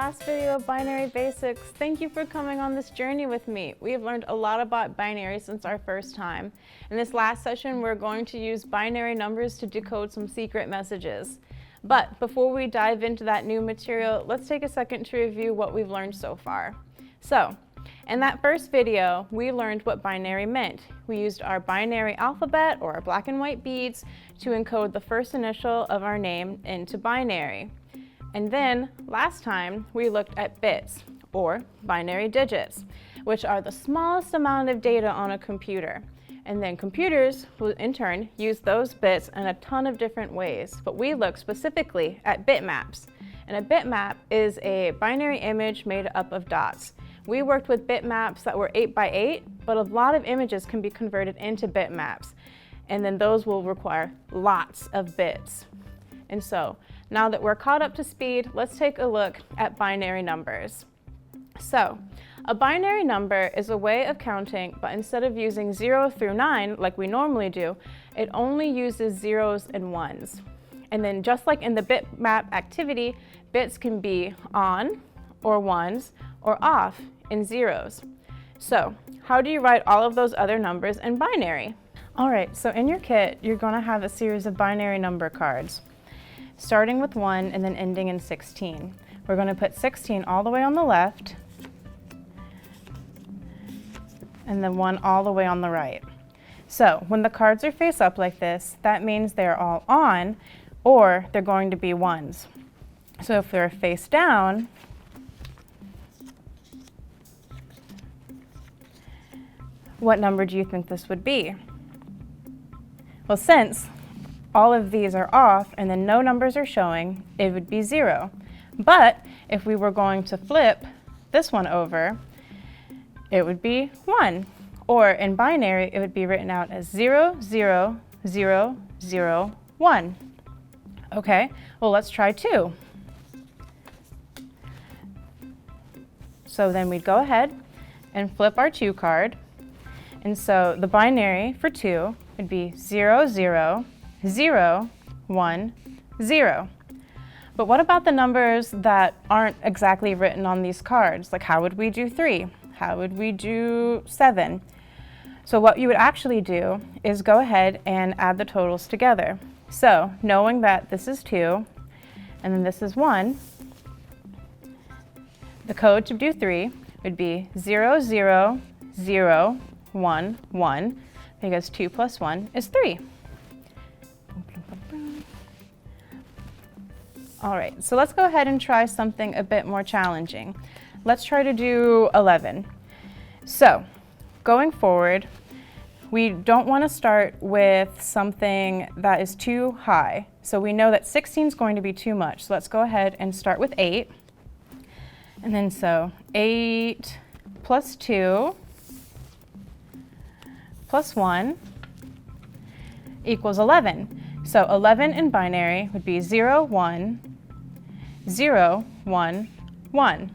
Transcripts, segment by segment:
last video of Binary Basics. Thank you for coming on this journey with me. We have learned a lot about binary since our first time. In this last session, we're going to use binary numbers to decode some secret messages. But before we dive into that new material, let's take a second to review what we've learned so far. So, in that first video, we learned what binary meant. We used our binary alphabet, or our black and white beads, to encode the first initial of our name into binary. And then, last time, we looked at bits, or binary digits, which are the smallest amount of data on a computer. And then computers will, in turn, use those bits in a ton of different ways. But we look specifically at bitmaps. And a bitmap is a binary image made up of dots. We worked with bitmaps that were 8 by 8, but a lot of images can be converted into bitmaps. And then those will require lots of bits. And so, now that we're caught up to speed, let's take a look at binary numbers. So, a binary number is a way of counting, but instead of using 0 through 9 like we normally do, it only uses zeros and ones. And then just like in the bitmap activity, bits can be on, or ones, or off in zeros. So, how do you write all of those other numbers in binary? All right, so in your kit, you're going to have a series of binary number cards, starting with 1 and then ending in 16. We're going to put 16 all the way on the left, and then 1 all the way on the right. So when the cards are face up like this, that means they're all on, or they're going to be ones. So if they're face down, what number do you think this would be? Well, since all of these are off and then no numbers are showing, it would be 0. But if we were going to flip this one over, it would be 1. Or in binary, it would be written out as 0, 0, 0, 0, 1. Okay, well, let's try 2. So then we'd go ahead and flip our 2 card. And so the binary for 2 would be 0, 0, 0, 1, 0. But what about the numbers that aren't exactly written on these cards? Like, how would we do 3? How would we do 7? So what you would actually do is go ahead and add the totals together. So knowing that this is 2 and then this is 1, the code to do 3 would be 0, 0, 0, 1, 1, because 2 plus 1 is 3. All right, so let's go ahead and try something a bit more challenging. Let's try to do 11. So, going forward, we don't want to start with something that is too high. So we know that 16 is going to be too much. So let's go ahead and start with 8. And then so 8 plus 2 plus 1 equals 11. So 11 in binary would be 0, 1, 0, 1, 1.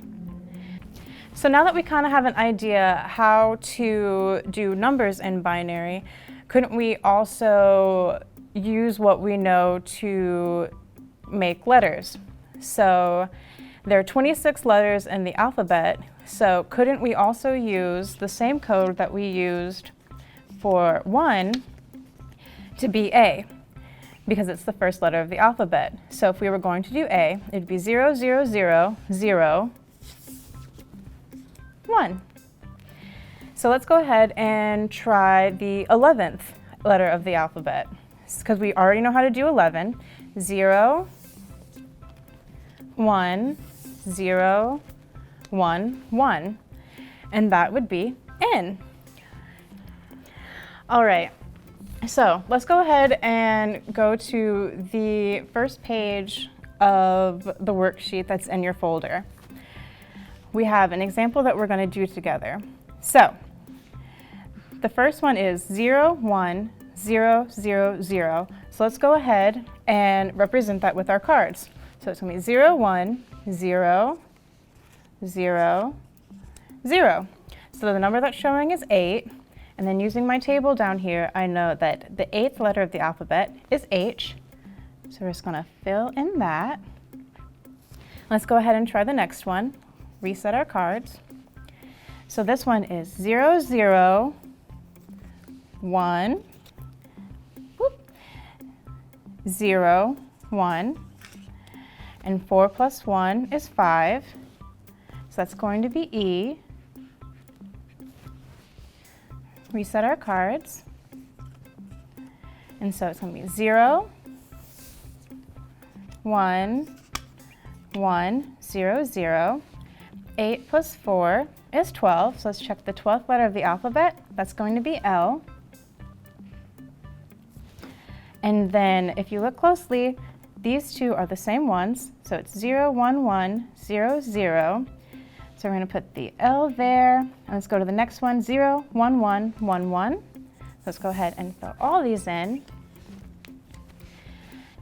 So now that we kind of have an idea how to do numbers in binary, couldn't we also use what we know to make letters? So there are 26 letters in the alphabet, so couldn't we also use the same code that we used for 1 to be A, because it's the first letter of the alphabet. So if we were going to do A, it'd be 0, 0, 0, 0, 1. So let's go ahead and try the 11th letter of the alphabet, because we already know how to do 11. 0, 1, 0, 1, 1. And that would be N. All right, so let's go ahead and go to the first page of the worksheet that's in your folder. We have an example that we're going to do together. So the first one is 0, 1, 0, 0, 0. So let's go ahead and represent that with our cards. So it's going to be 0, 1, 0, 0, 0. So the number that's showing is 8. And then using my table down here, I know that the 8th letter of the alphabet is H. So we're just going to fill in that. Let's go ahead and try the next one. Reset our cards. So this one is 0, 0, 1, whoop, 0, 1, and 4 plus 1 is 5. So that's going to be E. Reset our cards. And so it's going to be 0, 1, 1, 0, 0. 8 plus 4 is 12. So let's check the 12th letter of the alphabet. That's going to be L. And then if you look closely, these two are the same ones. So it's 0, 1, 1, 0, 0. So we're going to put the L there. And let's go to the next one, 0, 1, 1, 1, 1. Let's go ahead and fill all these in.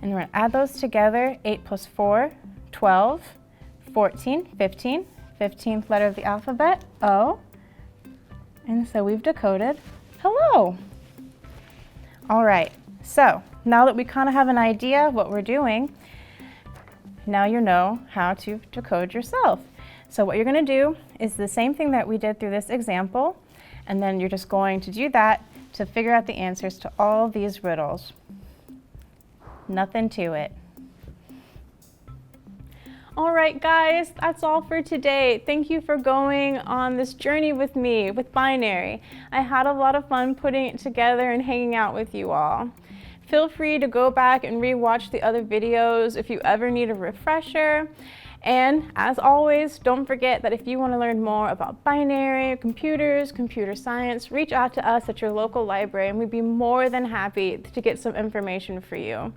And we're going to add those together. 8 plus 4, 12, 14, 15. 15th letter of the alphabet, O. And so we've decoded hello. All right, so now that we kind of have an idea of what we're doing, now you know how to decode yourself. So what you're going to do is the same thing that we did through this example, and then you're just going to do that to figure out the answers to all these riddles. Nothing to it. All right, guys, that's all for today. Thank you for going on this journey with me with binary. I had a lot of fun putting it together and hanging out with you all. Feel free to go back and rewatch the other videos if you ever need a refresher. And as always, don't forget that if you want to learn more about binary, computers, computer science, reach out to us at your local library and we'd be more than happy to get some information for you.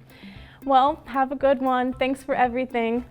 Well, have a good one. Thanks for everything.